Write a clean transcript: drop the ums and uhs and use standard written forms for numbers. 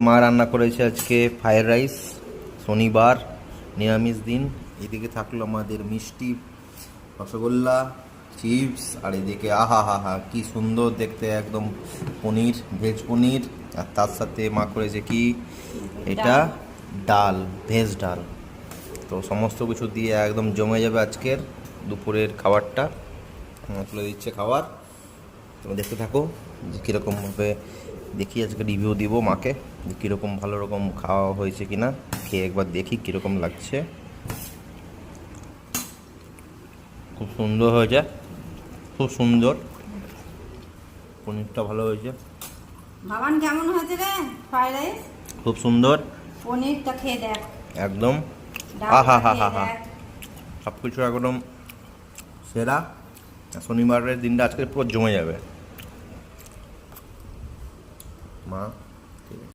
মা রান্না করেছে আজকে ফ্রাইড রাইস, শনিবার নিরামিষ দিন। এদিকে থাকলো আমাদের মিষ্টি, রসগোল্লা, চিপস, আর এদিকে আহা হা হা কি সুন্দর দেখতে একদম পনির, ভেজ পনির। আর তার সাথে মা করেছে কি, এটা ডাল, ভেজ ডাল। তো সমস্ত কিছু দিয়ে একদম জমে যাবে আজকের দুপুরের খাবারটা। তুলে দিচ্ছে খাবার, তুমি দেখতে থাকো যে কীরকমভাবে দেখি আজকে রিভিউ দিব মাকে, যে কীরকম ভালো রকম খাওয়া হয়েছে কিনা, খেয়ে একবার দেখি কীরকম লাগছে। খুব সুন্দর হয়েছে, খুব সুন্দর, পনিরটা ভালো হয়েছে। বাবান কেমন হয়েছে রে ফ্রাইড রাইস? খুব সুন্দর, পনিরটা খেয়ে দেখ একদম আহা হা হা হা, সব কিছু একদম সেরা। শনিবারের দিনটা আজকে পুরো জমে যাবে মা।